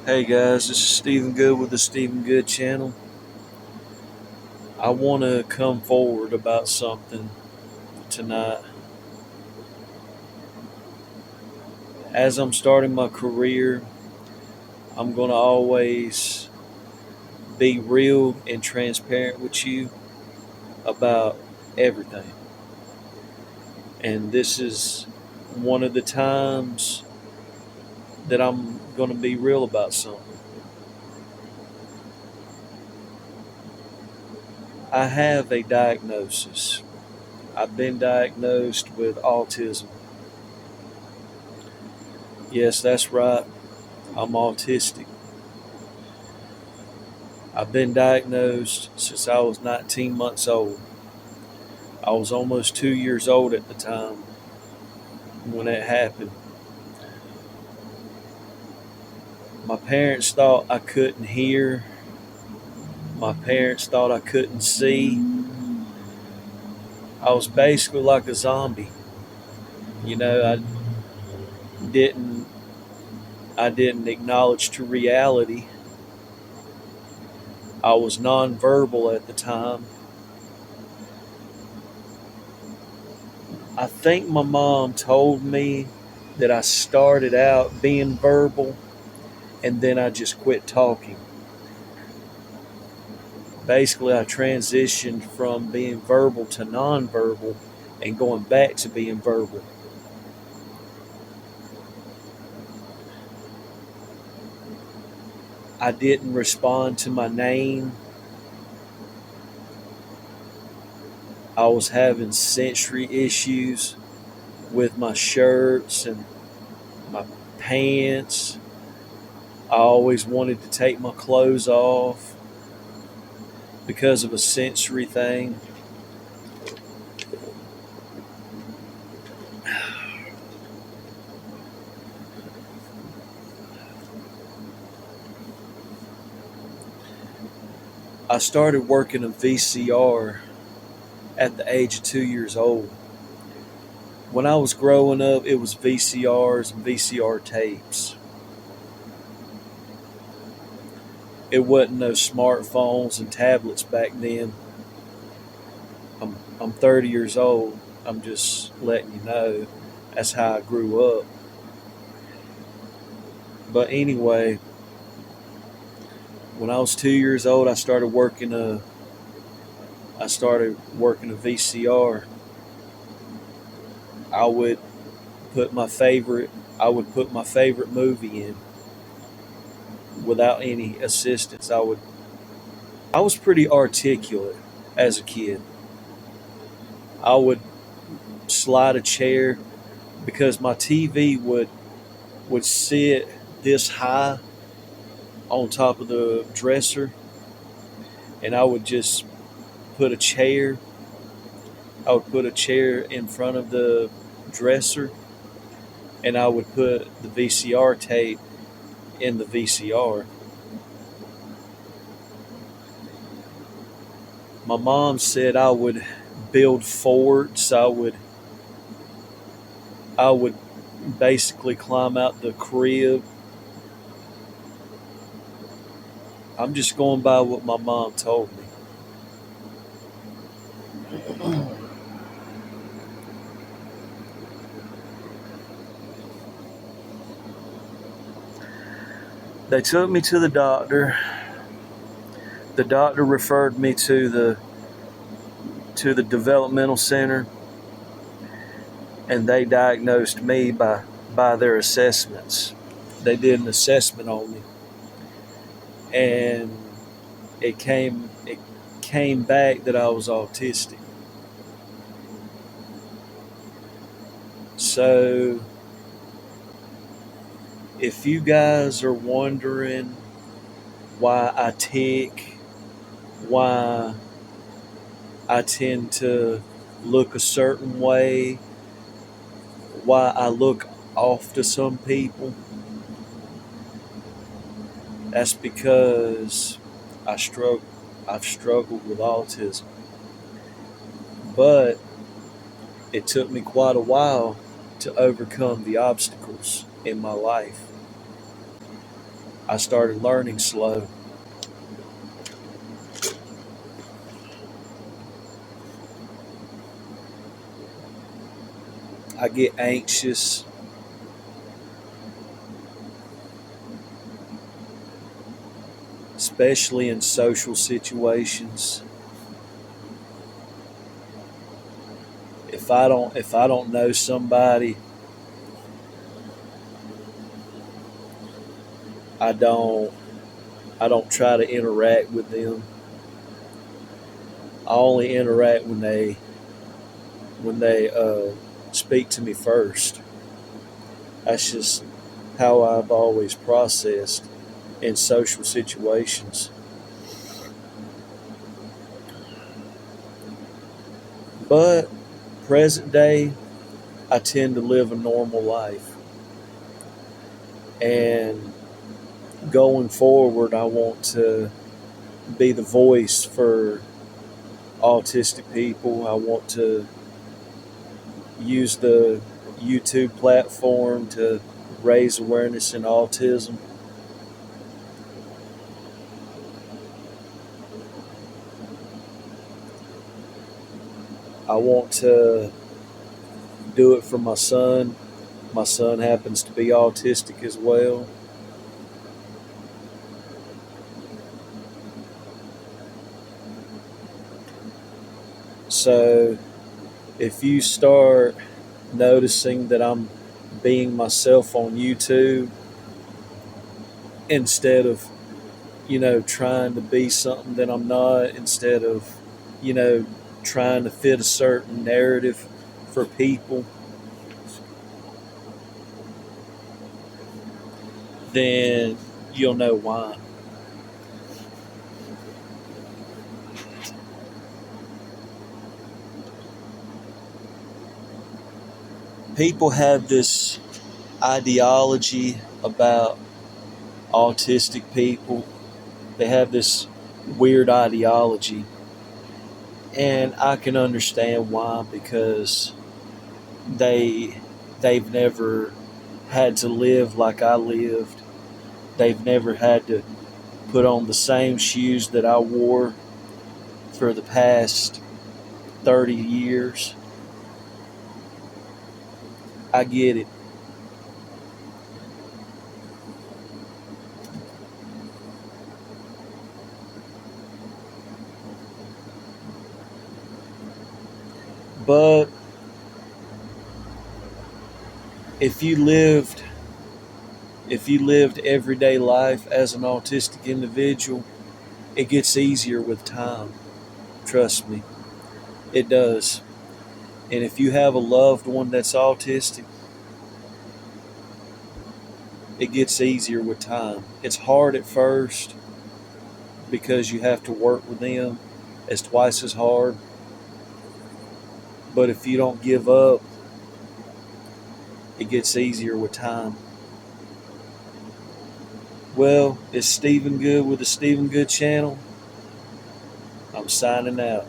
Hey guys, this is Stephen Good with the Stephen Good channel. I want to come forward about something tonight. As I'm starting my career, I'm going to always be real and transparent with you about everything. And this is one of the times that I'm going to be real about something. I have a diagnosis. I've been diagnosed with autism. Yes, that's right. I'm autistic. I've been diagnosed since I was 19 months old. I was almost 2 years old at the time when it happened. My parents thought I couldn't hear. My parents thought I couldn't see. I was basically like a zombie. I didn't I didn't acknowledge to reality. I was nonverbal at the time. I think my mom told me that I started out being verbal and then I just quit talking. Basically, I transitioned from being verbal to nonverbal and going back to being verbal. I didn't respond to my name. I was having sensory issues with my shirts and my pants. I always wanted to take my clothes off because of a sensory thing. I started working a VCR at the age of 2 years old. When I was growing up, it was VCRs and VCR tapes. It wasn't no smartphones and tablets back then. I'm 30 years old. I'm just letting you know that's how I grew up. But anyway, when I was 2 years old, I started working a VCR. I would put my favorite I would put my favorite movie in without any assistance. I was pretty articulate as a kid. I would slide a chair because my TV would sit this high on top of the dresser, and put a chair I would put a chair in front of the dresser, and I would put the VCR tape in the VCR. My mom said I would build forts. I would basically climb out the crib. I'm just going by what my mom told me. They took me to the doctor. The doctor referred me to the developmental center, and they diagnosed me by their assessments. They did an assessment on me, and it came back that I was autistic. So if you guys are wondering why I tick, why I tend to look a certain way, why I look off to some people, that's because I struggle. I've struggled with autism, but it took me quite a while to overcome the obstacles in my life. I started learning slow. I get anxious, especially in social situations. If I don't know somebody, I don't I don't try to interact with them. I only interact when they speak to me first. That's just how I've always processed in social situations. But present day, I tend to live a normal life. And going forward, I want to be the voice for autistic people. I want to use the YouTube platform to raise awareness in autism. I want to do it for my son. My son happens to be autistic as well. So if you start noticing that I'm being myself on YouTube instead of, trying to be something that I'm not, instead of, you know, trying to fit a certain narrative for people, then you'll know why. People have this ideology about autistic people. They have this weird ideology, and I can understand why, because they they've never had to live like I lived. They've never had to put on the same shoes that I wore for the past 30 years. I get it. But if you lived if you lived everyday life as an autistic individual, it gets easier with time. Trust me, it does. And if you have a loved one that's autistic, it gets easier with time. It's hard at first because you have to work with them. It's twice as hard. But if you don't give up, it gets easier with time. Well, it's Stephen Good with the Stephen Good channel. I'm signing out.